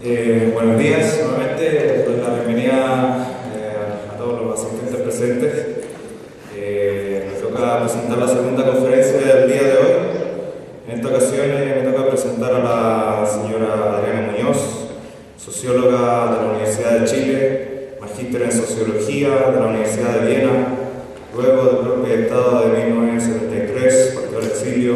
Buenos días, nuevamente doy la bienvenida a todos los asistentes presentes. Me toca presentar la segunda conferencia del día de hoy. En esta ocasión me toca presentar a la señora Adriana Muñoz, socióloga de la Universidad de Chile, magíster en Sociología de la Universidad de Viena, luego del golpe de Estado de 1973, partió al exilio,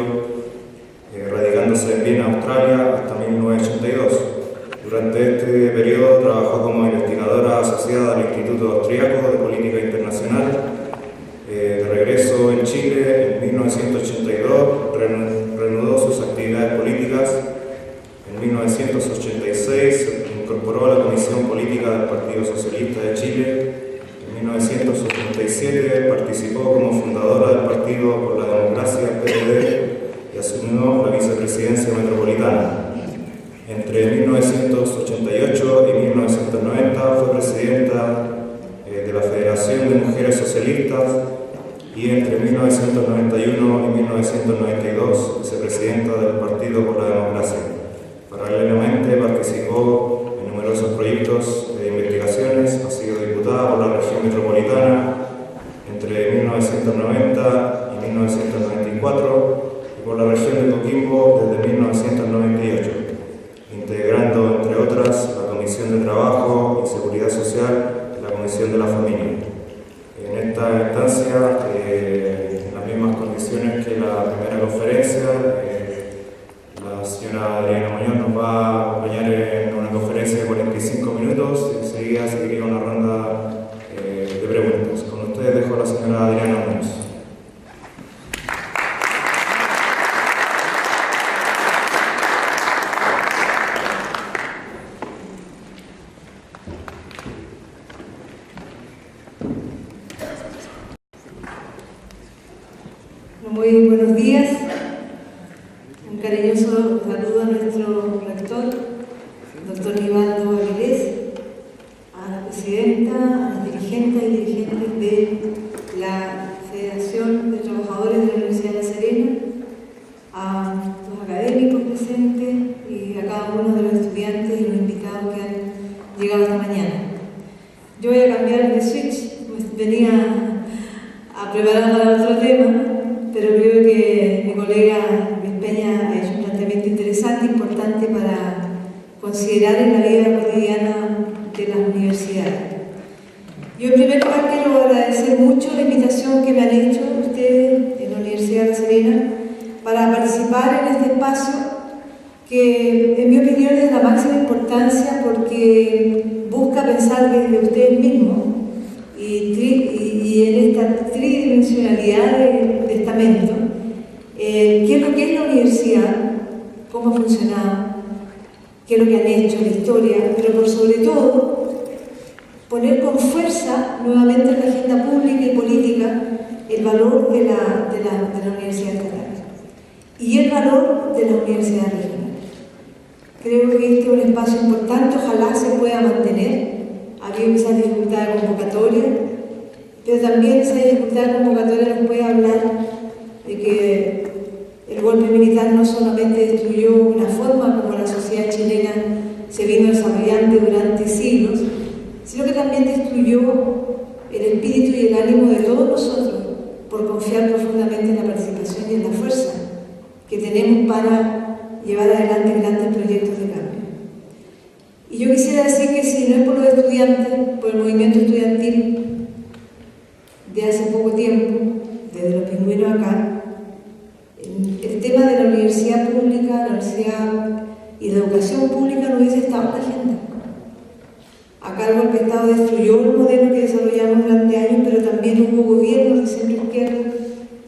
radicándose en Viena, Australia, hasta 1982. Durante este periodo trabajó como investigadora asociada al Instituto Austriaco de Política Internacional. De regreso en Chile, en 1982, reanudó sus actividades políticas. En 1986 se incorporó a la Comisión Política del Partido Socialista de Chile. En 1987 participó como fundadora del Partido por la Democracia, PPD, y asumió la vicepresidencia metropolitana. Entre 1988 y 1990 fue presidenta de la Federación de Mujeres Socialistas y entre 1991 y 1992 vicepresidenta del Partido por la Democracia. Paralelamente participó en numerosos proyectos de investigaciones, ha sido diputada por la región metropolitana entre 1990 y 1994 y por la región de Coquimbo desde 1998. Integrando, entre otras, la Comisión de Trabajo y Seguridad Social y la Comisión de la Familia. En esta instancia, en las mismas condiciones que la primera conferencia, la señora Adriana Muñoz nos va a acompañar en una conferencia de 45 minutos y enseguida seguiría una ronda de preguntas. Con ustedes dejo a la señora Adriana Muñoz. Muy buenos días, un cariñoso saludo a nuestro rector, doctor Nivaldo Avilés, a la presidenta, a las dirigentes y dirigentes de la Federación de Trabajadores de la Universidad de La Serena, a los académicos presentes y a cada uno de los estudiantes y los invitados que han llegado esta mañana. Yo voy a cambiar de switch, pues venía a preparar para otro tema, pero creo que mi colega Luis Peña ha hecho un planteamiento interesante, importante para considerar en la vida cotidiana de las universidades. Yo en primer lugar quiero agradecer mucho la invitación que me han hecho ustedes en la Universidad de La Serena para participar en este espacio que en mi opinión es de la máxima importancia porque busca pensar desde ustedes mismos y en esta tridimensionalidad de estamento, qué es lo que es la universidad, cómo ha funcionado, qué es lo que han hecho, la historia, pero por sobre todo poner con fuerza nuevamente en la agenda pública y política el valor de la universidad estatal y el valor de la universidad regional. Creo que este es un espacio importante, ojalá se pueda mantener. Ha habido esa dificultad de convocatoria, pero también esa dificultad de convocatoria nos puede hablar de que el golpe militar no solamente destruyó una forma como la sociedad chilena se vino desarrollando durante siglos, sino que también destruyó el espíritu y el ánimo de todos nosotros por confiar profundamente en la participación y en la fuerza que tenemos para llevar adelante grandes proyectos de cambio. Y yo quisiera decir que si no es por los estudiantes, por el movimiento estudiantil de hace poco tiempo, desde los pingüinos acá, el tema de la universidad pública, la universidad y la educación pública no hubiese estado en la agenda. Acá el golpe de Estado destruyó el modelo que desarrollamos durante años, pero también hubo gobiernos de centro izquierda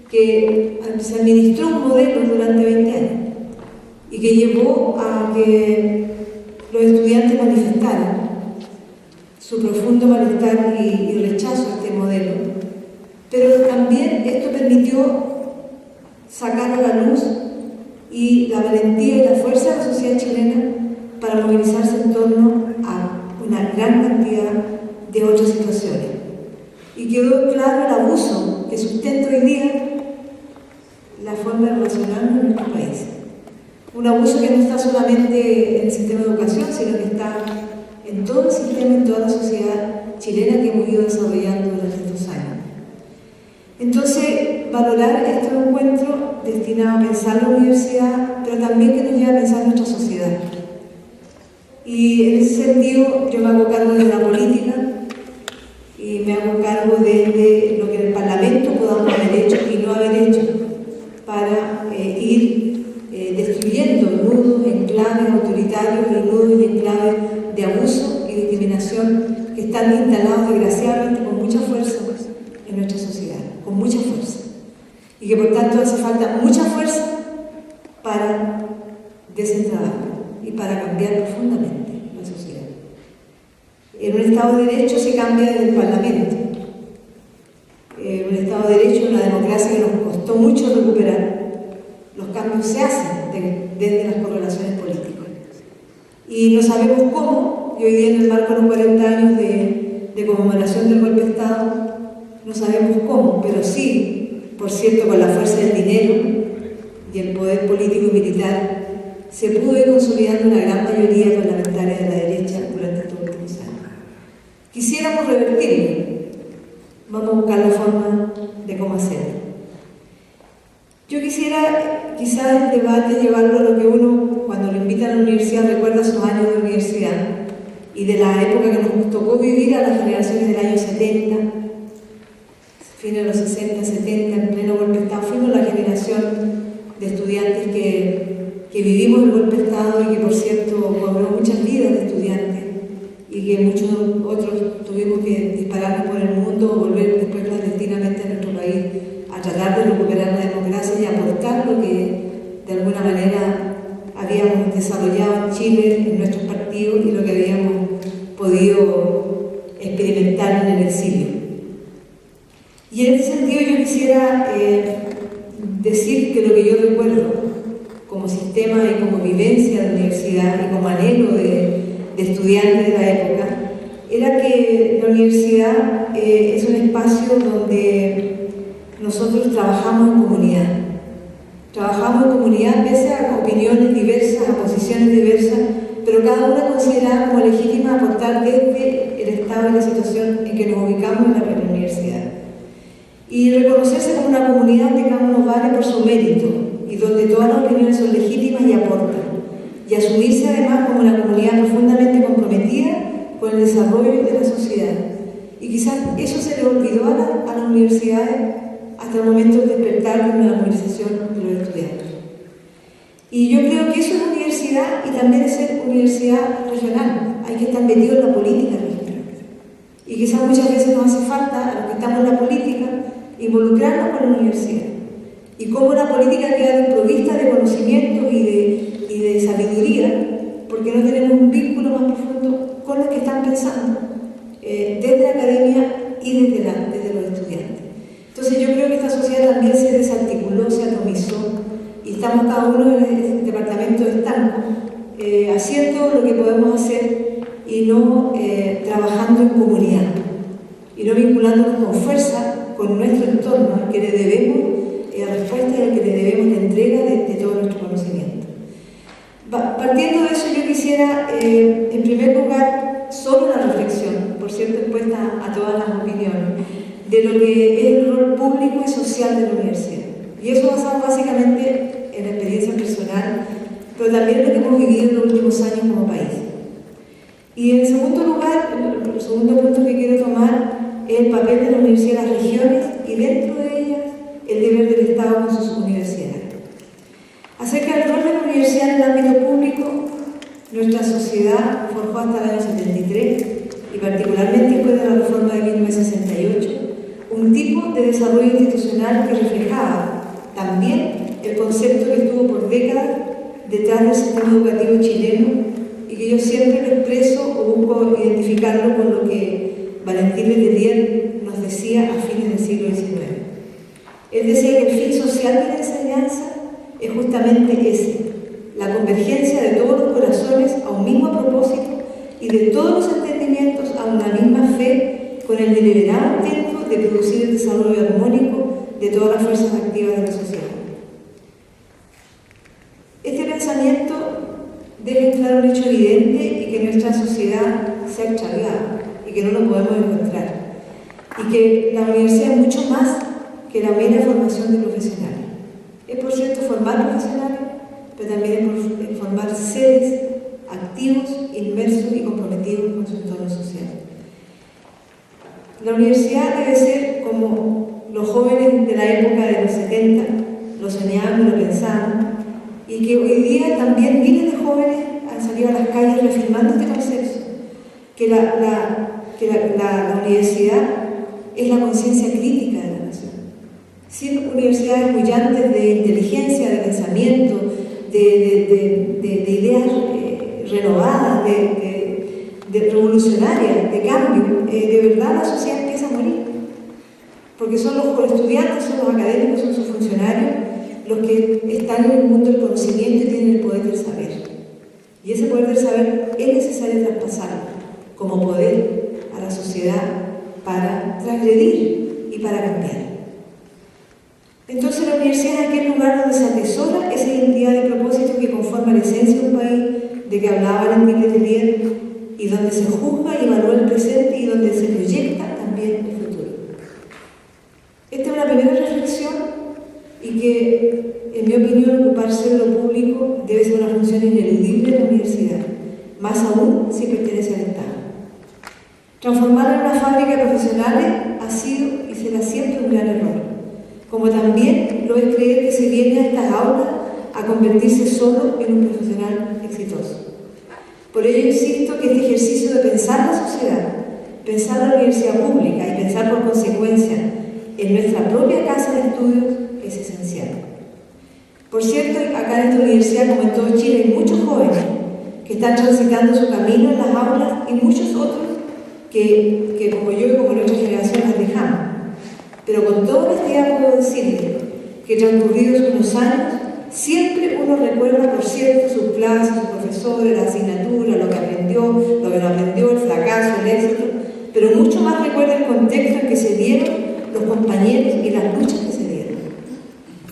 que se administró un modelo durante 20 años y que llevó a que los estudiantes manifestaran su profundo malestar y rechazo a este modelo. Pero también esto permitió sacar a la luz y la valentía y la fuerza de la sociedad chilena para movilizarse en torno a una gran cantidad de otras situaciones. Y quedó claro el abuso que sustenta hoy día la forma de relacionarnos en nuestro país. Un abuso que no está solamente en el sistema de educación, sino que está en todo el sistema, en toda la sociedad chilena que hemos ido desarrollando durante estos años. Entonces, valorar este encuentro destinado a pensar la universidad, pero también que nos lleva a pensar nuestra sociedad. Y en ese sentido, yo me hago cargo de la política y me hago cargo de lo que en el Parlamento podamos haber hecho y no haber hecho para ir destruyendo nudos, enclaves autoritarios y nudos y enclaves de abuso y discriminación que están instalados desgraciadamente con mucha fuerza en nuestra sociedad, con mucha fuerza. Y que por tanto hace falta mucha fuerza para desentradarlo y para cambiar profundamente la sociedad. En un Estado de Derecho se cambia desde el Parlamento. En un Estado de Derecho, una democracia que nos costó mucho recuperar, los cambios se hacen desde las correlaciones políticas. Y no sabemos cómo, y hoy día en el marco de los 40 años de conmemoración del golpe de Estado, no sabemos cómo, pero sí, por cierto, con la fuerza del dinero y el poder político y militar, se pudo ir consolidando una gran mayoría parlamentaria de la derecha durante estos últimos años. Quisiéramos revertirlo. Vamos a buscar la forma de cómo hacerlo. Yo quisiera, quizás el debate, llevarlo a lo que uno, cuando lo invita a la universidad, recuerda sus años de universidad y de la época que nos tocó vivir a las generaciones del año 70, fines de los 60, 70, en pleno golpe de Estado. Fuimos la generación de estudiantes que vivimos el golpe de Estado y que, por cierto, cobró muchas vidas de estudiantes y que muchos otros tuvimos que dispararnos por el mundo o volver después clandestinamente a nuestro país a tratar de recuperar la democracia y aportar lo que de alguna manera habíamos desarrollado en Chile, en nuestros partidos y lo que habíamos podido experimentar en el exilio. Y en ese sentido yo quisiera decir que lo que yo recuerdo como sistema y como vivencia de universidad y como anhelo de estudiantes de la época, era que la universidad es un espacio donde nosotros trabajamos en comunidad. Trabajamos en comunidad pese a opiniones diversas, a posiciones diversas, pero cada una considerada como legítima aportar desde el estado y la situación en que nos ubicamos en la universidad. Y reconocerse como una comunidad donde cada uno vale por su mérito y donde todas las opiniones son legítimas y aportan. Y asumirse además como una comunidad profundamente comprometida con el desarrollo de la sociedad. Y quizás eso se le olvidó a las universidades hasta el momento del despertar de una movilización de los estudiantes. Y yo creo que eso es universidad y también es ser universidad regional. Hay que estar metido en la política regional. Y quizás muchas veces nos hace falta, a los que estamos en la política, involucrarnos con la universidad. Y cómo la política queda desprovista de conocimiento y de sabiduría, porque no tenemos un vínculo más profundo con los que están pensando, desde la academia y desde los estudiantes. Entonces yo creo que esta sociedad también se desarticuló, se atomizó, y estamos cada uno en el departamento de estanco, haciendo lo que podemos hacer y no trabajando en comunidad, y no vinculándonos con fuerza con nuestro entorno, al que le debemos respuesta y al que le debemos la entrega de todo nuestro conocimiento. Partiendo de eso, yo quisiera, en primer lugar, solo una reflexión, por cierto, expuesta a todas las opiniones, de lo que es el rol público y social de la universidad. Y eso basado básicamente en la experiencia personal, pero también en lo que hemos vivido en los últimos años como país. Y en segundo lugar, el segundo punto que quiero tomar es el papel de la universidad en las regiones y dentro de ellas el deber del Estado con sus universidades. Acerca del rol de la universidad en el ámbito público, nuestra sociedad forjó hasta el año 73 y particularmente después de la reforma de 1968 un tipo de desarrollo institucional que reflejaba también el concepto que estuvo por décadas detrás del sistema educativo chileno y que yo siempre lo expreso o busco identificarlo con lo que Valentín Letelier nos decía a fines del siglo XIX. Él decía que el fin social de la enseñanza es justamente ese, la convergencia de todos los corazones a un mismo propósito y de todos los entendimientos a una misma fe, con el deliberado intento de producir el desarrollo armónico de todas las fuerzas activas de la sociedad. Este pensamiento pensamiento deja claro un hecho evidente y que nuestra sociedad se ha extraviado y que no lo podemos encontrar. Y que la universidad es mucho más que la mera formación de profesionales. Es, por cierto, formar profesionales, pero también es formar seres activos, inmersos y comprometidos con su entorno social. La universidad debe ser como los jóvenes de la época de los 70 lo soñaban y lo pensaban, y que hoy día también miles de jóvenes han salido a las calles reafirmando este consenso, que la universidad es la conciencia crítica de la nación. Sin universidades bullantes de inteligencia, de pensamiento, de ideas renovadas, de revolucionarias, de cambio, de verdad la sociedad empieza a morir. Porque son los estudiantes, son los académicos, son sus funcionarios los que están en el mundo del conocimiento y tienen el poder del saber. Y ese poder del saber es necesario traspasarlo como poder a la sociedad para transgredir y para cambiar. Entonces la universidad es aquel lugar donde se atesora esa identidad de propósito que conforma la esencia de un país, de que hablaba Valentín Letelier, y donde se juzga y evalúa el presente y donde se proyecta también el futuro. Esta es una primera reflexión y que, en mi opinión, ocuparse de lo público debe ser una función ineludible de la universidad, más aún si pertenece al Estado. Transformar en una fábrica de profesionales ha sido y será siempre un gran error, como también lo es creer que se viene a estas aulas a convertirse solo en un profesional exitoso. Por ello insisto que este ejercicio de pensar la sociedad, pensar la universidad pública y pensar por consecuencia en nuestra propia casa de estudios es esencial. Por cierto, acá en esta universidad, como en todo Chile, hay muchos jóvenes que están transitando su camino en las aulas y muchos otros que como yo y como nuestra generación las dejamos. Pero con toda honestidad puedo decirles que transcurridos unos años, siempre uno recuerda, por cierto, sus clases, sus profesores, la asignatura, lo que aprendió, lo que no aprendió, el fracaso, el éxito, pero mucho más recuerda el contexto en que se dieron los compañeros y las luchas que se dieron.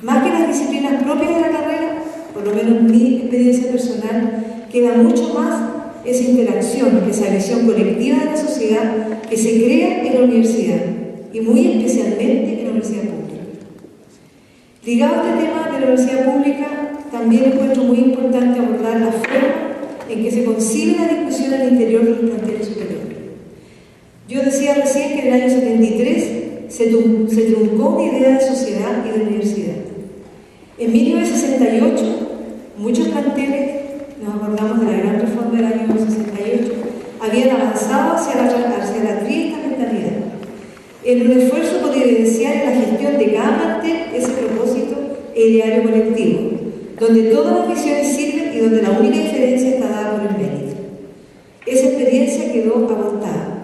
Más que las disciplinas propias de la carrera, por lo menos mi experiencia personal, queda mucho más esa interacción, esa visión colectiva de la sociedad que se crea en la universidad, y muy especialmente en la universidad pública. Ligado a este tema de la universidad pública, también encuentro muy importante abordar la forma en que se concibe la discusión al interior de los planteles superiores. Yo decía recién que en el año 73 se truncó una idea de sociedad y de universidad. En 1968, muchos planteles, nos acordamos de la gran reforma del año 68, habían avanzado hacia la triestamentalidad, en un esfuerzo por evidenciar en la gestión de cada plantel ese propósito e ideario colectivo, donde todas las visiones sirven y donde la única diferencia está dada por el mérito. Esa experiencia quedó abortada.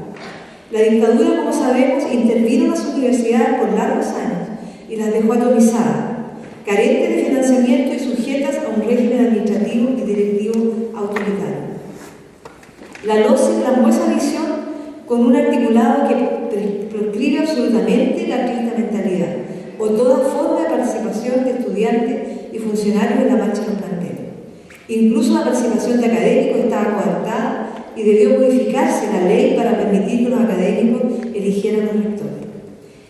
La dictadura, como sabemos, intervino en las universidades por largos años y las dejó atomizadas, carentes de financiamiento y sujetas a un régimen administrativo y directivo autoritario. La LOCE plasmó esa visión con un articulado que proscribe absolutamente la triestamentalidad o toda forma de participación de estudiantes y funcionarios en la marcha de los planteles. Incluso la participación de académicos estaba coartada y debió modificarse la ley para permitir que los académicos eligieran los rectores.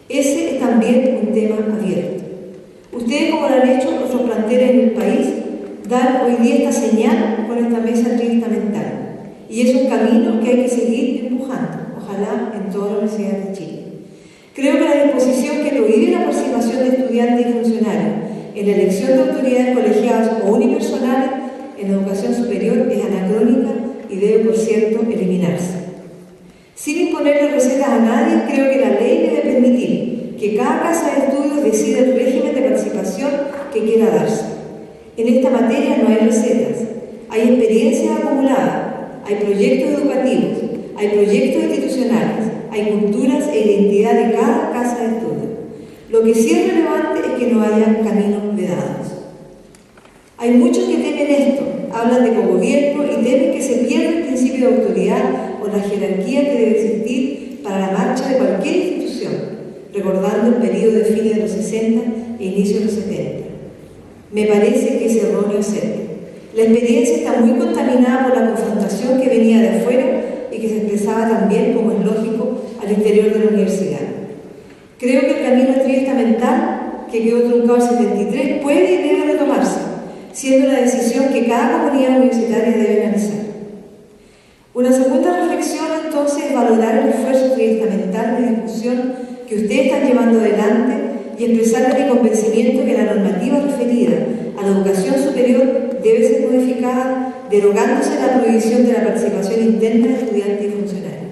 Ese es también un tema abierto. Ustedes, como lo han hecho otros planteles en el país, dan hoy día esta señal con esta mesa triestamental. Y es un camino que hay que seguir empujando, ojalá en todas las universidades de Chile. Creo que la disposición que prohíbe la participación de estudiantes y funcionarios en la elección de autoridades colegiadas o unipersonales en la educación superior es anacrónica y debe, por cierto, eliminarse. Sin imponerle recetas a nadie, creo que la ley debe permitir que cada casa de estudios decida el régimen de participación que quiera darse. En esta materia no hay recetas, hay experiencias acumuladas, hay proyectos educativos, hay proyectos institucionales, hay culturas e identidad de cada casa de estudio. Lo que sí es relevante es que no haya caminos vedados. Hay muchos que temen esto, hablan de cogobierno y temen que se pierda el principio de autoridad o la jerarquía que debe existir para la marcha de cualquier institución, recordando el periodo de fines de los 60 e inicio de los 70. Me parece que es erróneo hacerlo. La experiencia está muy contaminada por la confrontación que venía de afuera y que se expresaba también, como es lógico, al interior de la universidad. Creo que el camino triestamental, que quedó truncado en 73, puede y debe retomarse, siendo la decisión que cada comunidad universitaria debe analizar. Una segunda reflexión, entonces, es valorar el esfuerzo triestamental de discusión que ustedes están llevando adelante y expresar mi convencimiento que la normativa referida a la educación superior debe ser modificada, derogándose la prohibición de la participación interna de estudiantes y funcionarios.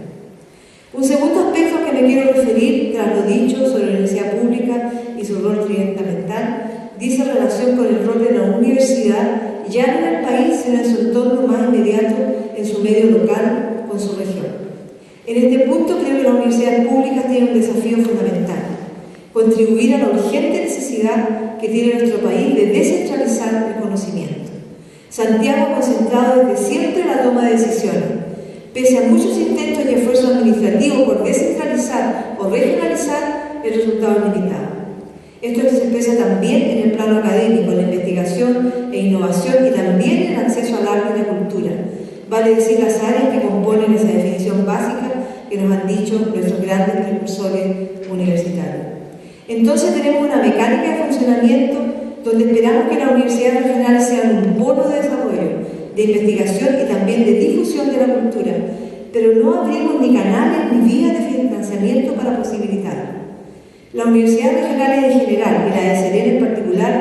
Un segundo aspecto al que me quiero referir, tras lo dicho sobre la universidad pública y su rol triestamental, dice relación con el rol de la universidad, ya no en el país, sino en su entorno más inmediato, en su medio local, con su región. En este punto creo que las universidades públicas tienen un desafío fundamental: contribuir a la urgente necesidad que tiene nuestro país de descentralizar el conocimiento. Santiago ha concentrado desde siempre la toma de decisiones. Pese a muchos intentos y esfuerzos administrativos por descentralizar o regionalizar, el resultado es limitado. Esto se expresa también en el plano académico, en la investigación e innovación y también en el acceso al arte y la cultura. Vale decir las áreas que componen esa definición básica que nos han dicho nuestros grandes precursores universitarios. Entonces tenemos una mecánica de funcionamiento donde esperamos que las universidades regionales sean un polo de desarrollo, de investigación y también de difusión de la cultura, pero no abrimos ni canales ni vías de financiamiento para posibilitarlo. Las universidades regionales en general y la de Serena en particular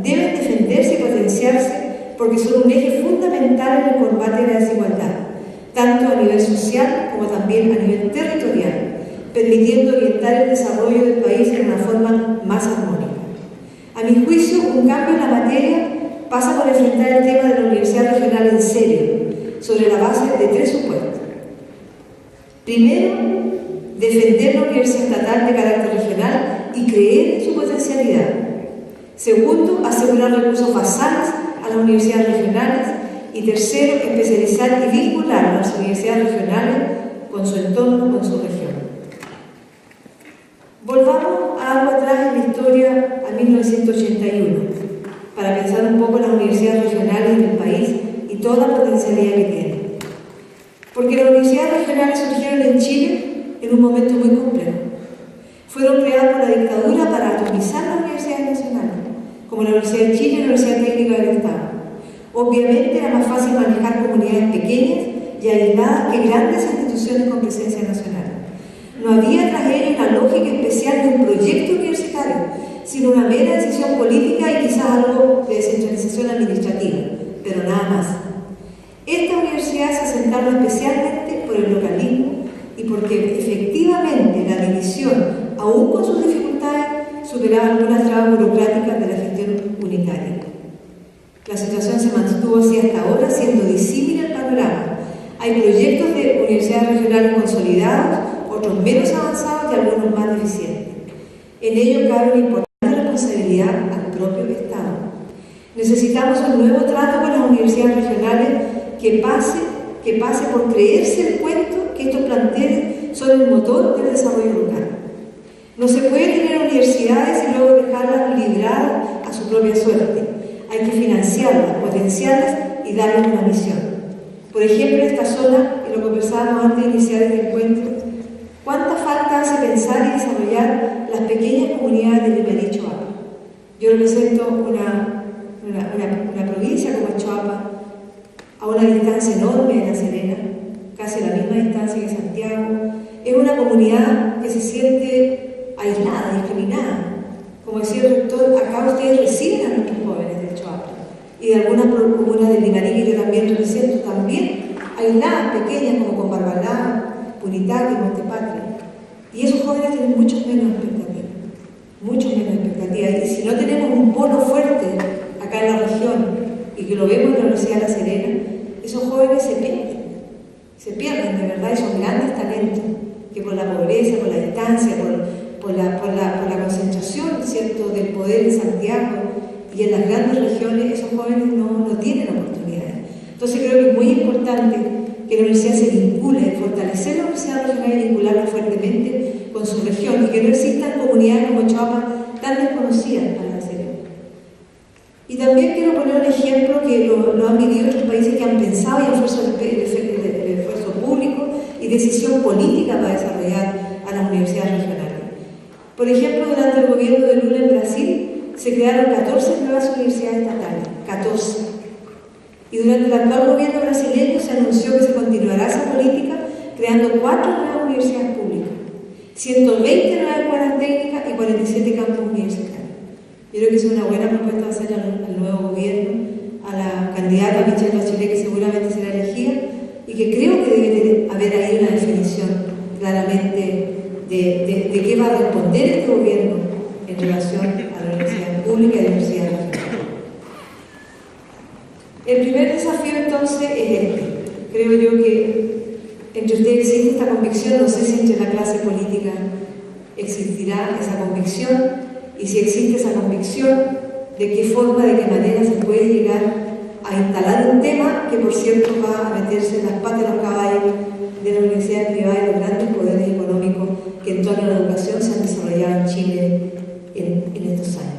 deben defenderse y potenciarse porque son un eje fundamental en el combate de la desigualdad, tanto a nivel social como también a nivel territorial, permitiendo orientar el desarrollo del país en una forma más armónica. A mi juicio, un cambio en la materia pasa por enfrentar el tema de la universidad regional en serio, sobre la base de tres supuestos. Primero, defender la universidad estatal de carácter regional y creer en su potencialidad. Segundo, asegurar recursos basales a las universidades regionales. Y tercero, especializar y vincular a las universidades regionales con su entorno, con su región. Volvamos algo atrás en la historia, a 1981, para pensar un poco en las universidades regionales del país y toda la potencialidad que tienen. Porque las universidades regionales surgieron en Chile en un momento muy complejo. Fueron creadas por la dictadura para atomizar las universidades nacionales, como la Universidad de Chile y la Universidad Técnica del Estado. Obviamente era más fácil manejar comunidades pequeñas y aisladas que grandes instituciones con presencia nacional. No había tras ello una lógica especial de un proyecto universitario, sino una mera decisión política y quizás algo de descentralización administrativa, pero nada más. Esta universidad se asentaron especialmente por el localismo y porque efectivamente la división, aún con sus dificultades, superaba algunas trabas burocráticas de la gestión unitaria. La situación se mantuvo así hasta ahora, siendo disímil el panorama. Hay proyectos de universidades regionales consolidados, otros menos avanzados y algunos más deficientes. En ello cabe una importante responsabilidad al propio Estado. Necesitamos un nuevo trato con las universidades regionales que pase por creerse el cuento que estos planteles son el motor del desarrollo local. No se puede tener universidades y luego dejarlas libradas a su propia suerte. Hay que financiarlas, potenciarlas y darles una misión. Por ejemplo, en esta zona, y lo conversábamos antes de iniciar este encuentro, ¿cuánta falta hace pensar y desarrollar las pequeñas comunidades de Lima y Choapa? Yo represento una provincia como Choapa, a una distancia enorme de La Serena, casi a la misma distancia que Santiago. Es una comunidad que se siente aislada, discriminada. Como decía el rector, acá ustedes reciben a nuestros jóvenes del Choapa y de algunas comunas del Limarí que yo también represento, también aisladas, pequeñas, como con Barbalá, Puritaqui, Montepatria. Y esos jóvenes tienen mucho menos expectativas. Y si no tenemos un polo fuerte acá en la región, y que lo vemos en la Universidad de La Serena, esos jóvenes se pierden de verdad, esos grandes talentos que por la pobreza, por la distancia, por la concentración, ¿cierto?, del poder en Santiago y en las grandes regiones, esos jóvenes no tienen oportunidades. Entonces creo que es muy importante que la universidad se vincule, fortalecer la universidad regional y vincularla fuertemente con su región y que no existan comunidades como Choapa tan desconocidas para La Serena. Y también quiero poner un ejemplo que lo han vivido otros países que han pensado y han esfuerzo el esfuerzo público y decisión política para desarrollar a las universidades regionales. Por ejemplo, durante el gobierno de Lula en Brasil se crearon 14 nuevas universidades estatales, 14. Y durante el actual gobierno brasileño se anunció que se continuará esa política creando 4 nuevas universidades públicas, 120 nuevas escuelas técnicas y 47 campus universitarios. Yo creo que es una buena propuesta hacer al nuevo gobierno, a la candidata Michelle Bachelet, que seguramente será elegida, y que creo que debe haber ahí una definición claramente de qué va a responder este gobierno en relación a la universidad pública y la universidad regional. El primer desafío entonces es este. Creo yo que entre ustedes existe esta convicción, no sé si entre la clase política existirá esa convicción, y si existe esa convicción, de qué forma, de qué manera se puede llegar a instalar un tema que, por cierto, va a meterse en las patas de los caballos de la universidad privada y los grandes poderes económicos que en torno a la educación se han desarrollado en Chile en estos años.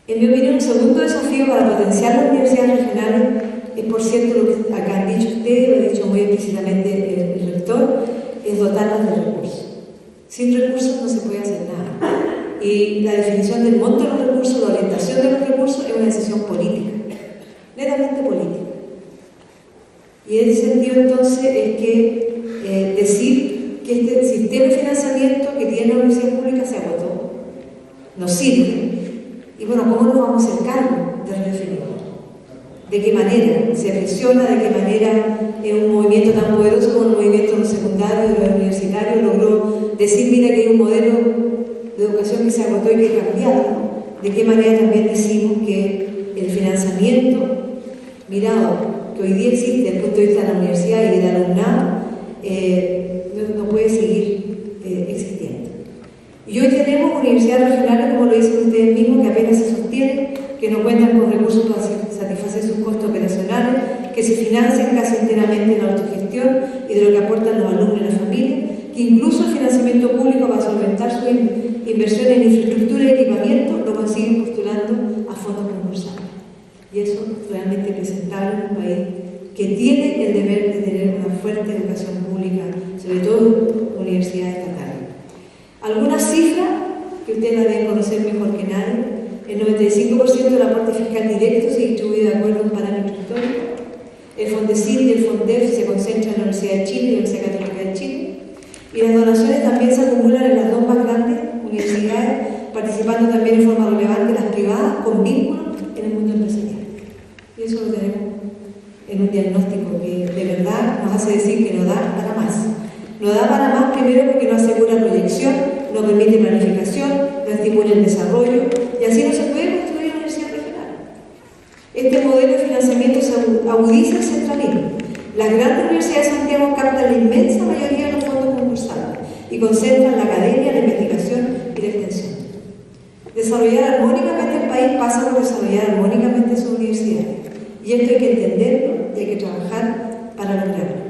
En mi opinión, un segundo desafío para potenciar las universidades regionales es, por cierto, lo que acá han dicho ustedes, lo ha dicho muy explícitamente el rector, es dotarlas de recursos. Sin recursos no se puede hacer nada. Y la definición del monto de los recursos, la orientación de los recursos es una decisión política, netamente política. Y en ese sentido entonces es que decir que este sistema de financiamiento que tiene la universidad pública se agotó, no sirve. Y bueno, ¿cómo nos vamos a hacer cargo de redefinirlo? ¿De qué manera se presiona? ¿De qué manera un movimiento tan poderoso como el movimiento de los secundarios, de los universitarios, logró decir, mira que hay un modelo de educación que se agotó y que hay que cambiarlo? ¿De qué manera también decimos que el financiamiento, mirado que hoy día existe desde el punto de vista de la universidad y del alumnado, no puede seguir existiendo? Y hoy tenemos universidades regionales, como lo dicen ustedes mismos, que apenas se sostienen, que no cuentan con recursos para satisfacer sus costos operacionales, que se financian casi enteramente en la autogestión y de lo que aportan los alumnos y las familias, que incluso el financiamiento público para solventar sus inversiones en infraestructura y equipamiento lo consiguen postulando a fondos concursables. Y eso es realmente presentable en un país que tiene el deber de tener una fuerte educación pública, sobre todo universidades estatales. Algunas cifras que ustedes las deben conocer mejor que nadie: el 95% del aporte fiscal directo se distribuye de acuerdo a un parámetro histórico. El Fondecid y el Fondef se concentran en la Universidad de Chile y la Universidad Católica de Chile. Y las donaciones también se acumulan en las dos más grandes universidades, participando también en forma relevante las privadas con vínculos en el mundo empresarial. Y eso lo tenemos en un diagnóstico que de verdad nos hace decir que no da para más. No da para más, primero porque no asegura proyección, no permite planificación, no estimula el desarrollo, y así no se puede construir una universidad regional. Este modelo de financiamiento se agudiza el centralismo. Las grandes universidades de Santiago captan la inmensa mayoría de los fondos concursables y concentran la academia, la investigación y la extensión. Desarrollar armónicamente el país pasa por desarrollar armónicamente sus universidades. Y esto hay que entenderlo y hay que trabajar para lograrlo.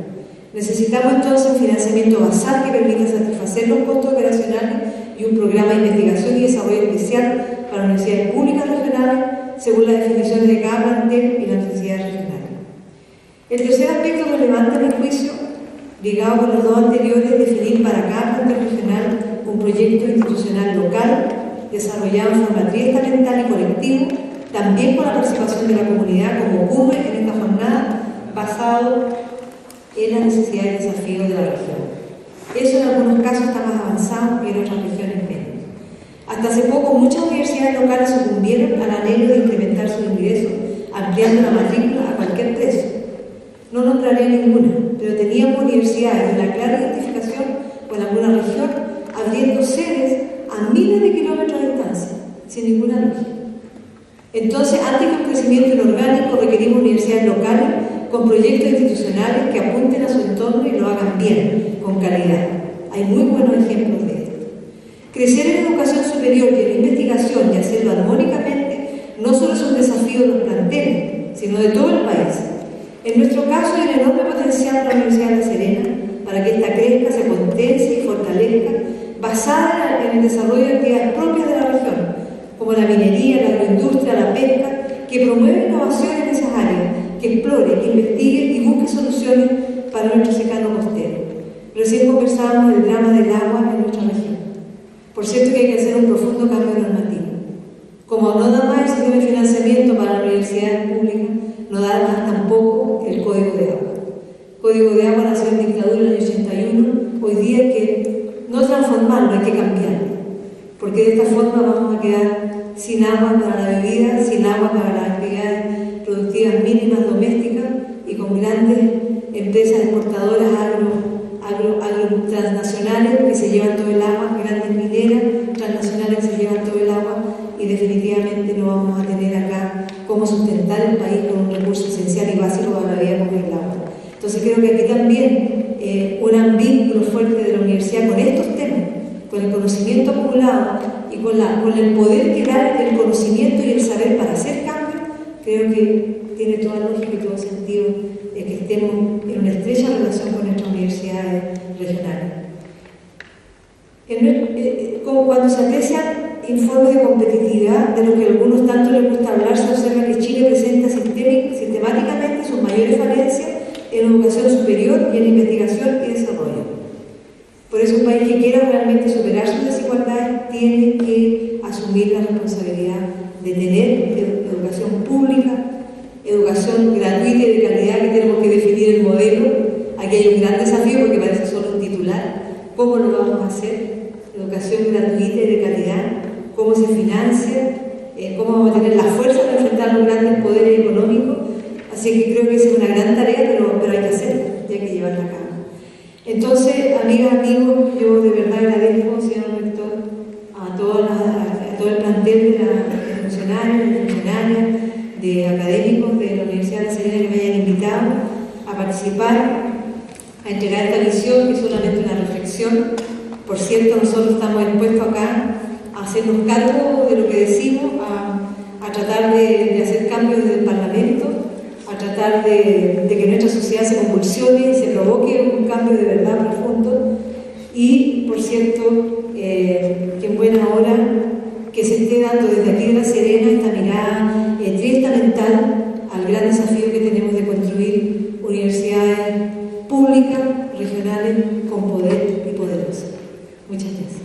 Necesitamos entonces un financiamiento basal que permita satisfacer los costos operacionales y un programa de investigación y desarrollo especial para universidades públicas regionales según las definiciones de cada plantel y las necesidades regionales. El tercer aspecto relevante en mi juicio, ligado con los dos anteriores, es definir para cada plantel regional un proyecto institucional local desarrollado en forma triestamental y colectivo, también con la participación de la comunidad como cumbre en esta jornada, basado en las necesidades y desafíos de la región. Eso en algunos casos está más avanzado y en otras regiones menos. Hasta hace poco muchas universidades locales sucumbieron al anhelo de incrementar sus ingresos, ampliando la matrícula a cualquier precio. No nombraré ninguna, pero teníamos universidades de la clara identificación con alguna región, abriendo sedes a miles de kilómetros de distancia, sin ninguna lógica. Entonces, antes que un crecimiento inorgánico, requerimos universidades locales con proyectos institucionales que apunten a su entorno y lo hagan bien, con calidad. Hay muy buenos ejemplos de esto. Crecer en educación superior y en investigación y hacerlo armónicamente no solo es un desafío de los planteles, sino de todo el país. En nuestro caso hay un enorme potencial para la Universidad de La Serena para que esta crezca, se potencie y fortalezca, basada en el desarrollo de actividades propias de la región, como la minería, la agroindustria, la que promueva innovación en esas áreas, que explore, que investigue y busque soluciones para nuestro secano costero. Recién conversábamos del drama del agua en nuestra región. Por cierto que hay que hacer un profundo cambio normativo. Como no da más el sistema de financiamiento para las universidades públicas, no da más tampoco el Código de Agua. El Código de Agua nació en dictadura en el año 81, hoy día hay que no transformarlo, hay que cambiarlo. Porque de esta forma vamos a quedar sin agua para la bebida, sin agua para las actividades productivas mínimas domésticas y con grandes empresas exportadoras transnacionales que se llevan todo el agua, grandes mineras transnacionales que se llevan todo el agua, y definitivamente no vamos a tener acá cómo sustentar el país con un recurso esencial y básico para la vida como el agua. Entonces creo que aquí también un vínculo fuerte de la universidad con estos temas, con el conocimiento acumulado y con el poder que da el conocimiento y el saber para hacer cambios, creo que tiene toda lógica y todo sentido que estemos en una estrecha relación con nuestras universidades regionales. Como cuando se aprecian informes de competitividad, de los que a algunos tanto les gusta hablar, se observa que Chile presenta sistemáticamente sus mayores falencias en educación superior y en investigación y desarrollo. Por eso un país que quiera realmente superar sus desigualdades tiene que asumir la responsabilidad de tener educación pública, educación gratuita y de calidad, que tenemos que definir el modelo. Aquí hay un gran desafío porque parece solo un titular. ¿Cómo lo vamos a hacer? Educación gratuita y de calidad, cómo se financia, cómo vamos a tener la fuerza para enfrentar los grandes poderes económicos. Así que creo que esa es una gran tarea, pero hay que hacerla, y hay que llevarla a cabo. Entonces, amigas, amigos, yo de verdad agradezco, señor rector, a todo el plantel de funcionarios, de funcionarias, de académicos de la Universidad de La Serena que me hayan invitado a participar, a entregar esta visión, que es solamente una reflexión. Por cierto, nosotros estamos dispuestos acá a hacernos cargo de lo que decimos, a tratar de hacer cambios desde el Parlamento, a tratar de que nuestra sociedad se convulsione y se provoque un cambio de verdad profundo. Y, por cierto, que en buena hora que se esté dando desde aquí de La Serena esta mirada triestamental al gran desafío que tenemos de construir universidades públicas, regionales, con poder y poderosas. Muchas gracias.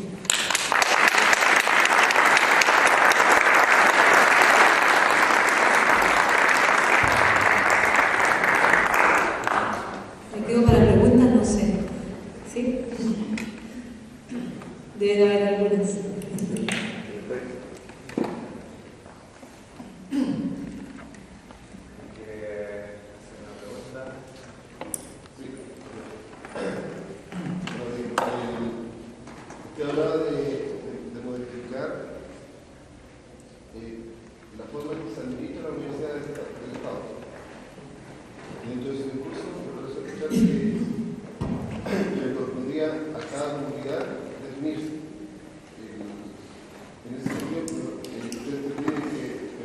Me quedo para preguntas, no sé. ¿Sí? Deben haber algunas. Usted hablaba de modificar la forma en que se administra la universidad del Estado. Y dentro de ese discurso me pareció escuchar que le correspondía a cada comunidad definirse. En ese sentido, usted entiende que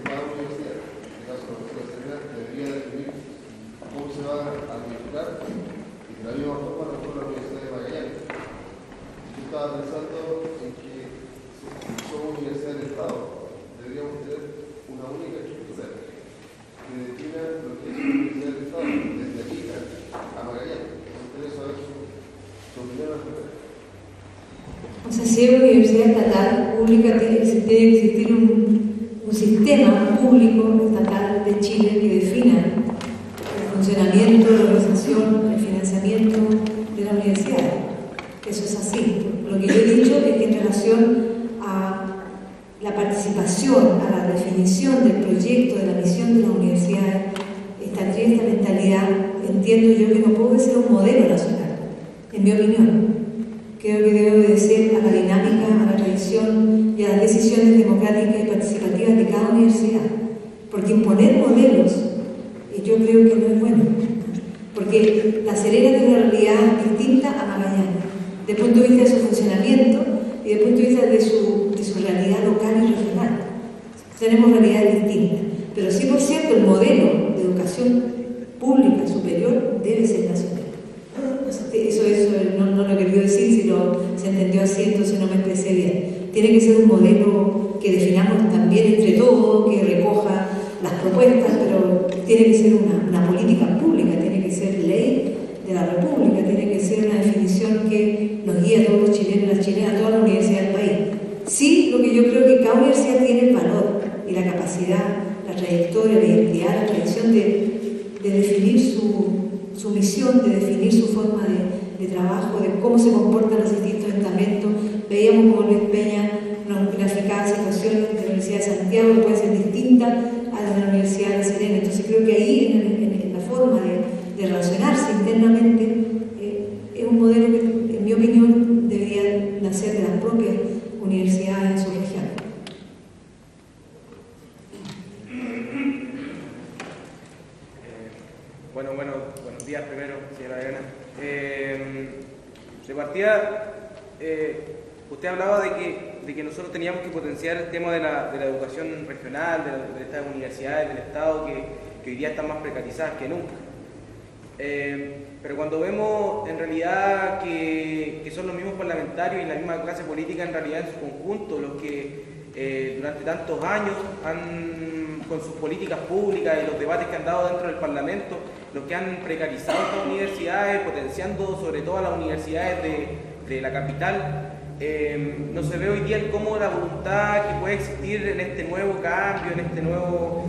cada universidad, en este caso la Universidad de La Serena, debería definir cómo se va a administrar, y de la misma forma a lo mejor la Universidad de Magallanes. Yo estaba pensando en que si somos universidad del Estado, deberíamos tener una única estructura que defina lo que es una universidad del Estado, desde aquí a Magallanes. Me gustaría saber su opinión al respecto. O sea, si es una universidad estatal pública, tiene que existir un sistema público estatal de Chile que defina el funcionamiento, la organización, el financiamiento de la universidad. Eso es así. Lo que yo he dicho es que en relación a la participación, a la definición del proyecto, de la misión de las universidades, esta triesta mentalidad, entiendo yo que no puede ser un modelo nacional, en mi opinión. Creo que debe obedecer a la dinámica, a la tradición y a las decisiones democráticas y participativas de cada universidad. Porque imponer modelos, yo creo que no es bueno. Porque La Serena tiene una realidad distinta a Magallanes, desde el punto de vista de su funcionamiento y desde el punto de vista de su realidad local y regional. Tenemos realidades distintas. Pero sí, por cierto, el modelo de educación pública superior debe ser nacional. Eso no lo he querido decir, si se entendió así, entonces no me expresé bien. Tiene que ser un modelo que definamos también entre todos, que recoja propuestas, pero tiene que ser una política pública, tiene que ser ley de la República, tiene que ser una definición que nos guíe a todos los chilenos y las chilenas, a todas las universidades del país. Sí, lo que yo creo que cada universidad tiene el valor y la capacidad, la trayectoria, la identidad, la tradición de definir su misión, de definir su forma de trabajo, de cómo se comportan los distintos estamentos. Veíamos como Luis Peña nos graficaba situaciones de la Universidad de Santiago que puede ser distinta a la de la Universidad de La Serena. Entonces creo que ahí, en la forma de relacionarse internamente, es un modelo que, en mi opinión, debería nacer de las propias universidades en su región. Buenos días primero, señora Diana. De partida, usted hablaba de que nosotros teníamos que potenciar el tema de la educación regional, de estas universidades del Estado que hoy día están más precarizadas que nunca. Pero cuando vemos en realidad que son los mismos parlamentarios y la misma clase política en realidad en su conjunto los que durante tantos años con sus políticas públicas y los debates que han dado dentro del Parlamento, los que han precarizado estas universidades, potenciando sobre todo a las universidades de la capital, no se ve hoy día cómo la voluntad que puede existir en este nuevo cambio, en este nuevo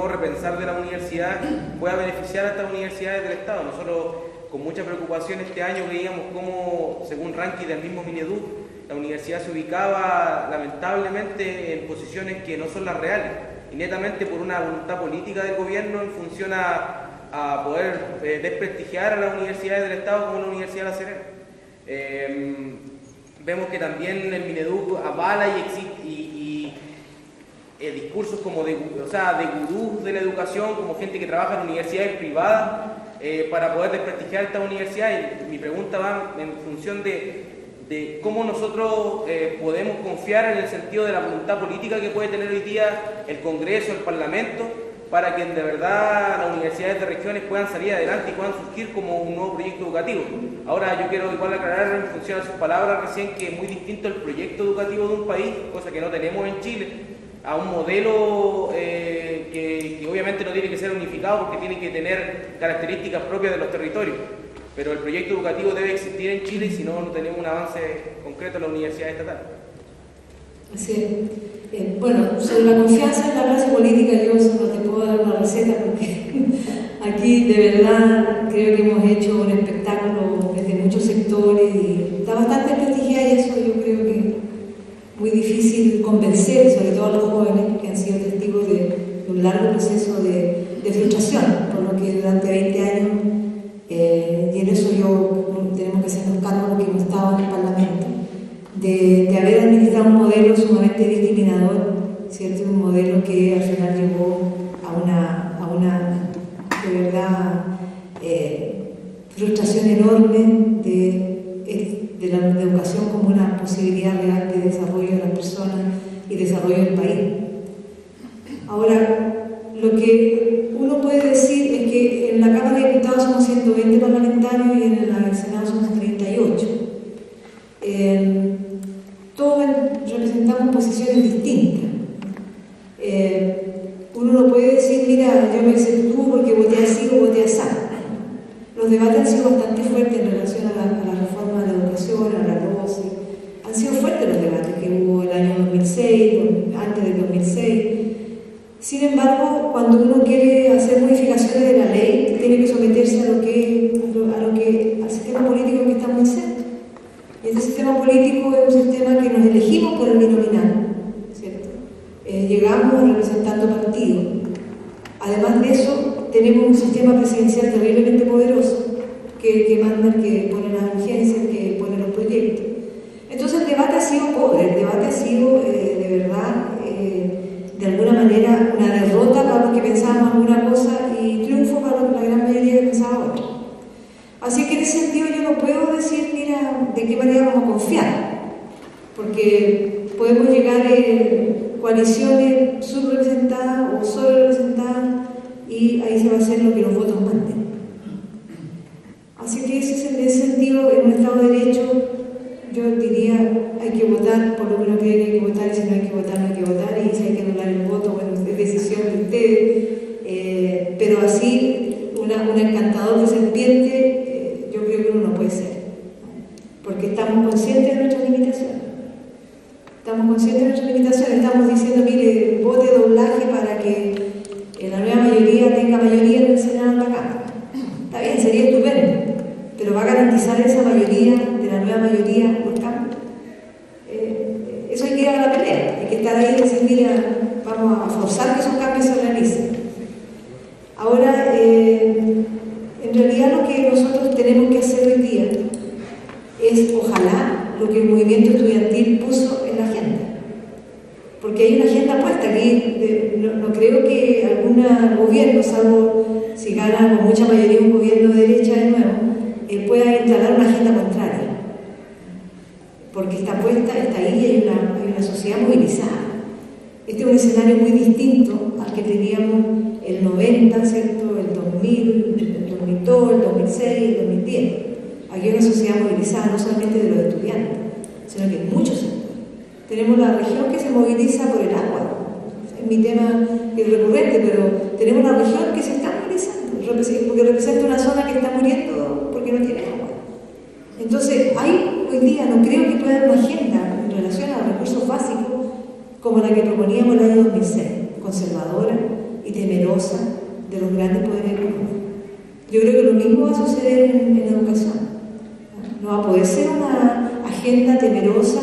repensar de la universidad, pueda beneficiar a estas universidades del Estado. Nosotros con mucha preocupación este año veíamos cómo, según ranking del mismo Mineduc, la universidad se ubicaba lamentablemente en posiciones que no son las reales, y netamente por una voluntad política del gobierno en función a poder desprestigiar a las universidades del Estado como la Universidad de La Serena. Vemos que también el Mineduc avala y discursos como de gurús de la educación, como gente que trabaja en universidades privadas, para poder desprestigiar esta universidad. Y mi pregunta va en función de cómo nosotros podemos confiar en el sentido de la voluntad política que puede tener hoy día el Congreso, el Parlamento, para que de verdad las universidades de regiones puedan salir adelante y puedan surgir como un nuevo proyecto educativo. Ahora yo quiero igual aclarar en función a sus palabras recién que es muy distinto el proyecto educativo de un país, cosa que no tenemos en Chile, a un modelo que obviamente no tiene que ser unificado porque tiene que tener características propias de los territorios. Pero el proyecto educativo debe existir en Chile y si no, no tenemos un avance concreto en la universidad estatal. Así es. Bueno, sobre la confianza en la clase política yo no te puedo dar una receta porque aquí de verdad creo que hemos hecho un espectáculo desde muchos sectores y está bastante prestigiada y eso yo creo que es muy difícil convencer, sobre todo a los jóvenes que han sido testigos de un largo proceso de frustración, por lo que durante 20 años, y en eso tenemos que hacernos cargo de lo que hemos estado en el Parlamento, de haber administrado un modelo sumamente discriminador, ¿cierto? Un modelo que al final llevó a una de verdad, frustración enorme de la educación como una posibilidad real de desarrollo de las personas y desarrollo del país. Ahora, lo que uno puede decir es que en la Cámara de Diputados somos 120 parlamentarios y en el Senado somos 38. Todos representamos posiciones distintas. Uno no puede decir, mira, yo me exceptúo porque voté así o voté así. Los debates han sido bastante fuertes en relación a la reforma de la educación, a la LOCE. Han sido fuertes los debates que hubo el año 2006, antes del 2006. Sin embargo, cuando uno quiere hacer modificaciones de la ley, tiene que someterse al sistema político que estamos en cerca. Y este sistema político es un sistema que nos elegimos por el binominal, ¿cierto? Llegamos representando partidos. Además de eso, tenemos un sistema presidencial terriblemente poderoso que manda, que pone las urgencias, que pone los proyectos. Entonces el debate ha sido pobre, el debate ha sido de verdad, de alguna manera, una derrota para los que pensábamos alguna cosa y triunfo para los que la gran mayoría pensaba otra. Así que en ese sentido yo no puedo decir, mira, de qué manera vamos a confiar, porque podemos llegar en coaliciones subrepresentadas o sobrerepresentadas y ahí se va a hacer lo que los votos manden. Así que en ese sentido, en un Estado de Derecho, yo diría, hay que votar por lo que uno cree que hay que votar, y si no hay que votar, no hay que votar, y si hay que anular el voto, bueno, es decisión de ustedes, pero así un encantador de serpiente, yo creo que uno no puede ser, porque estamos conscientes de nuestras limitaciones. Estamos diciendo, mire, vote doblaje para que la nueva mayoría tenga mayoría en el Senado de la Cámara. Está bien, sería estupendo, pero ¿va a garantizar esa mayoría de la nueva mayoría los cambios? Eso hay que ir a la pelea, hay que estar ahí y decir, mira, vamos a forzar que esos cambios se realicen. Ahora, en realidad lo que nosotros tenemos que hacer hoy día es, ojalá, lo que el movimiento estudiantil puso en la agenda. Porque hay una agenda puesta aquí. No creo que algún gobierno, salvo si gana con mucha mayoría un gobierno de derecha de nuevo, pueda instalar una agenda contraria. Porque está puesta, está ahí y hay una sociedad movilizada. Este es un escenario muy distinto al que teníamos el 90, ¿cierto? El 2000, el 2002, el 2006, el 2010. Aquí hay una sociedad movilizada no solamente de los estudiantes, sino que en muchos sectores. Tenemos la región que se moviliza por el agua. Es mi tema recurrente, pero tenemos una región que se está movilizando, porque representa una zona que está muriendo porque no tiene agua. Entonces, hoy día no creo que pueda haber una agenda en relación a los recursos básicos como la que proponíamos el año 2006, conservadora y temerosa de los grandes poderes económicos. Yo creo que lo mismo va a suceder en educación. No va a poder ser una agenda temerosa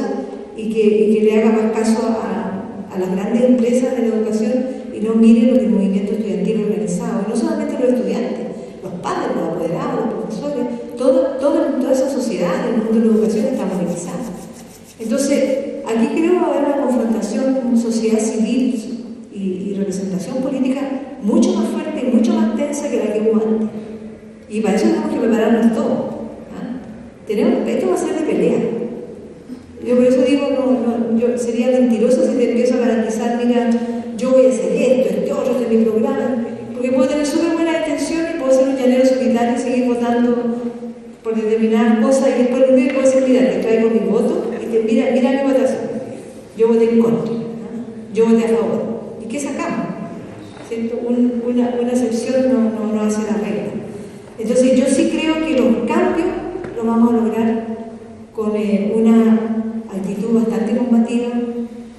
y que le haga más caso a las grandes empresas de la educación y no mire lo que el movimiento estudiantil organizado. Y no solamente los estudiantes, los padres, los apoderados, los profesores, toda esa sociedad del mundo de la educación está movilizada. Entonces, aquí creo que va a haber una confrontación sociedad civil y representación política mucho más fuerte y mucho más tensa que la que hubo antes. Y para eso tenemos que prepararnos todos. Esto va a ser de pelea. Yo por eso digo, sería mentiroso si te empiezo a garantizar, mira, yo voy a hacer esto es mi programa, porque puedo tener súper buenas intenciones, puedo ser un llanero solitario y seguir votando por determinadas cosas y después lo único que puedo decir, mira, te traigo mi voto y mira mi votación. Yo voté en contra, yo voté a favor. ¿Y qué sacamos? ¿Cierto? Una excepción no hace la regla. Entonces yo sí creo que los cambios los vamos a lograr con una actitud bastante combativa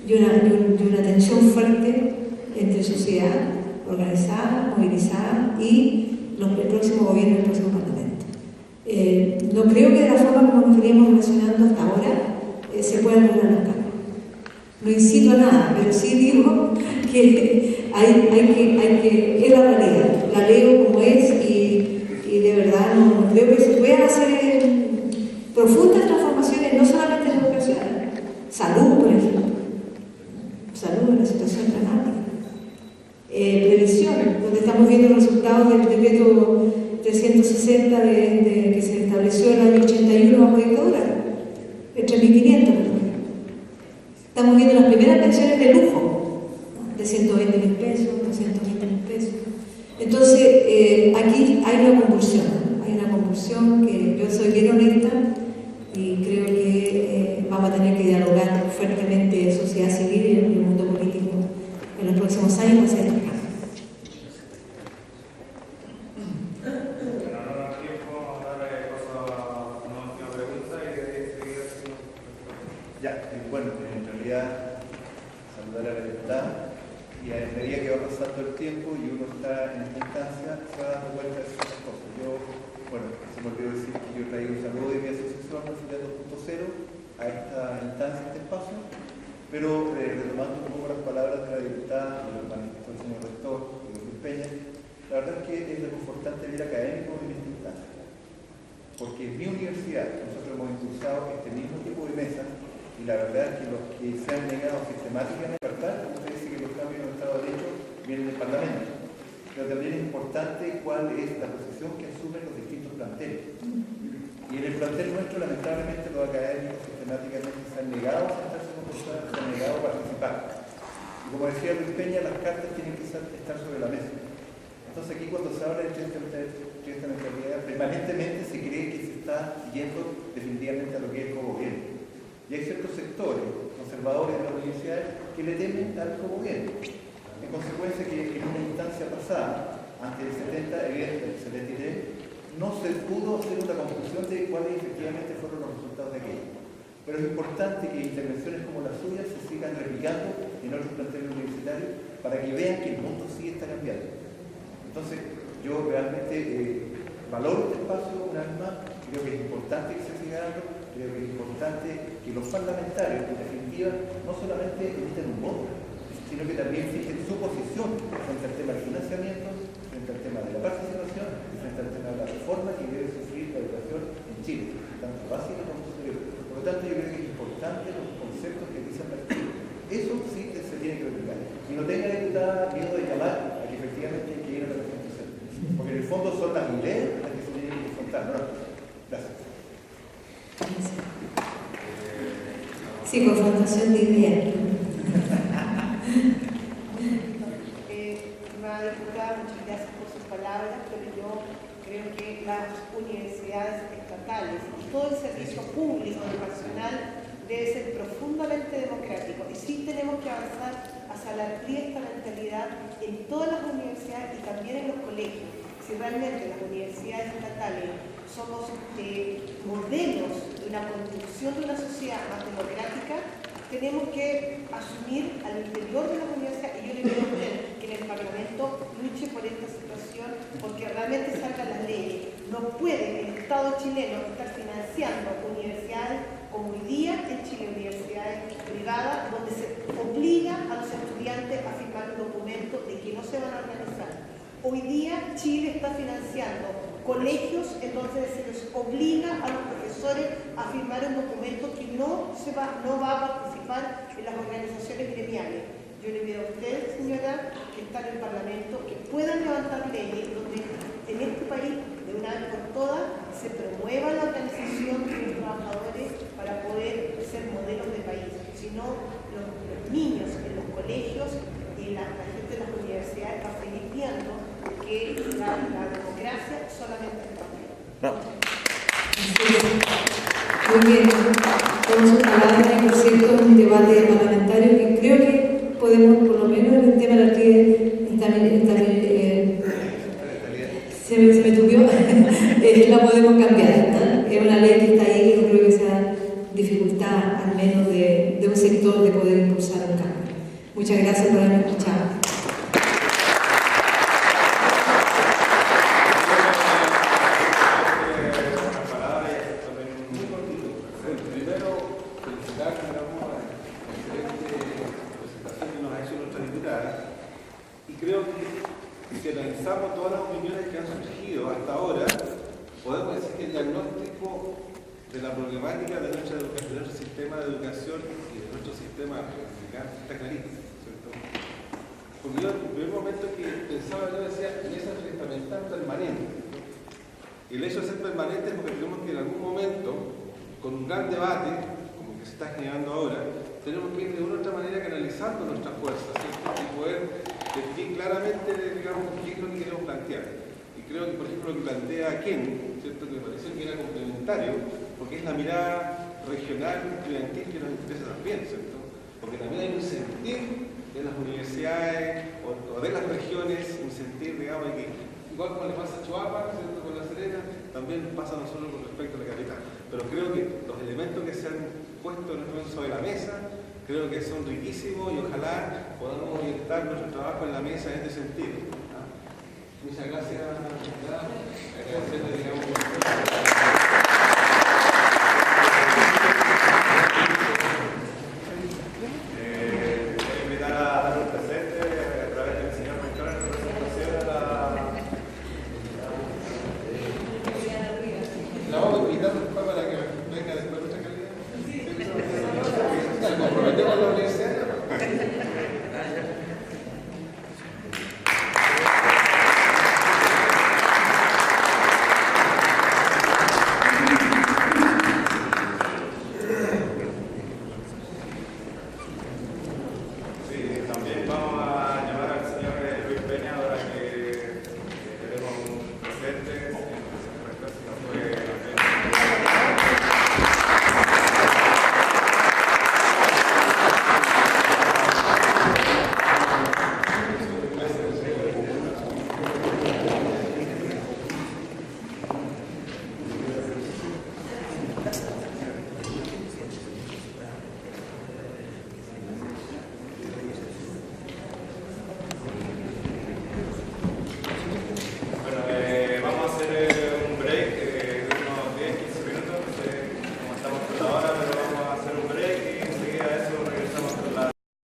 y una tensión fuerte entre sociedad organizada, movilizada y el próximo gobierno y el próximo parlamento. No creo que de la forma como nos veníamos relacionando hasta ahora se puedan lograr los cambios. No incito a nada, pero sí digo que es la realidad. La leo como es y de verdad no creo que se puedan hacer profundas transformaciones, no solamente en educación, salud, por ejemplo. Salud en una situación dramática. Previsión, donde estamos viendo los resultados del decreto 360 que se estableció en el año 81 bajo dictadura, el 3.500, por ejemplo. Estamos viendo las primeras pensiones de lujo, de 120.000 pesos, 220.000 pesos. Entonces, aquí hay una convulsión que yo soy bien honesta y creo que vamos a tener que dialogar fuertemente sociedad civil y el mundo político en los próximos años para hacer estos cambios. Bueno, en realidad saludar a la diputada y a medida que va pasando el tiempo y uno está en esta instancia se va dando cuenta de ciertas cosas. Se me olvidó decir que yo traigo un saludo de mi asociación Universidad 2.0 a esta instancia, a este espacio, pero retomando un poco las palabras de la diputada, lo que manifestó el señor rector, Luis Peña, la verdad es que es reconfortante ver académicos en esta instancia, porque en mi universidad nosotros hemos impulsado este mismo tipo de mesas. Y la verdad es que los que se han negado sistemáticamente a libertad, usted dice que los cambios en el Estado de Derecho vienen del Parlamento. Pero también es importante cuál es la posición que asumen los distintos planteles. Y en el plantel nuestro, lamentablemente, los académicos sistemáticamente se han negado a sentarse con personas, se han negado a participar. Y como decía Luis Peña, las cartas tienen que estar sobre la mesa. Entonces aquí cuando se habla de triesta neutralidad, permanentemente se cree que se está yendo definitivamente a lo que es el cogobierno. Y hay ciertos sectores conservadores de las universidades que le temen al cogobierno. En consecuencia, que en una pasada, antes del 70, el 73, no se pudo hacer una conclusión de cuáles efectivamente fueron los resultados de aquello. Pero es importante que intervenciones como la suya se sigan replicando en otros planteles universitarios para que vean que el mundo sí está cambiando. Entonces, yo realmente valoro este espacio una vez más, creo que es importante que se siga dando, creo que es importante que los parlamentarios, en definitiva, no solamente emiten un voto, sino que también fijen su posición frente al tema del financiamiento, frente al tema de la participación y frente al tema de la reforma que debe sufrir la educación en Chile, tanto básica como superior. Por lo tanto, yo creo que es importante los conceptos que dice el partido. Eso sí que se tiene que replicar. Y no tenga, diputada, miedo de llamar a que efectivamente hay que ir a la representación. Porque en el fondo son las ideas las que se tienen que confrontar. ¿No? Gracias. Sí, confrontación de ideas. Estimada diputada, muchas gracias por sus palabras, pero yo creo que las universidades estatales y todo el servicio público educacional debe ser profundamente democrático. Y sí tenemos que avanzar hacia la esta mentalidad en todas las universidades y también en los colegios. Si realmente las universidades estatales somos modelos de una construcción de una sociedad más democrática, tenemos que asumir al interior de las universidades, y yo le pido a usted que en el Parlamento luche por esta situación, porque realmente salgan las leyes. No puede el Estado chileno estar financiando universidades como hoy día en Chile, universidades privadas, donde se obliga a los estudiantes a firmar un documento de que no se van a organizar. Hoy día Chile está financiando colegios en donde se les obliga a los profesores a firmar un documento que no va a participar en las organizaciones gremiales. Yo le pido a usted, señora, que está en el Parlamento, que puedan levantar leyes donde en este país, de una vez por todas, se promueva la organización de los trabajadores para poder ser modelos de país. Si no, los niños en los colegios y la gente de las universidades va a seguir viendo que la democracia solamente es papel. Muy bien, con sus palabras, y por cierto, un debate parlamentario que creo que podemos, por lo menos en el tema de la se me tupió, la podemos cambiar. ¿No? Es una ley que está ahí, yo creo que sea dificultad al menos de un sector de poder impulsar un cambio. Muchas gracias por haberme escuchado. Si analizamos todas las opiniones que han surgido hasta ahora, podemos decir que el diagnóstico de la problemática de nuestro sistema de educación y de nuestro sistema republicano está clarísimo, ¿cierto? Porque yo en el primer momento que pensaba, yo decía, mesa estamental permanente. Y el hecho de ser permanente es porque tenemos que en algún momento, con un gran debate, como que se está generando ahora, tenemos que ir de una u otra manera canalizando nuestras fuerzas, ¿cierto? Y poder definir claramente, digamos, qué es lo que queremos plantear. Y creo que, por ejemplo, lo que plantea Ken, ¿cierto?, que me pareció que era complementario, porque es la mirada regional estudiantil que nos interesa también, ¿cierto? Porque también hay un sentir de las universidades o de las regiones, un sentir, digamos, de que, igual como le pasa a Chuapa, ¿cierto?, con La Serena, también pasa a nosotros con respecto a la capital. Pero creo que los elementos que se han puesto en este momento sobre la mesa, creo que son riquísimos y ojalá podamos orientar nuestro trabajo en la mesa en este sentido. Muchas gracias. Agradecerle, digamos,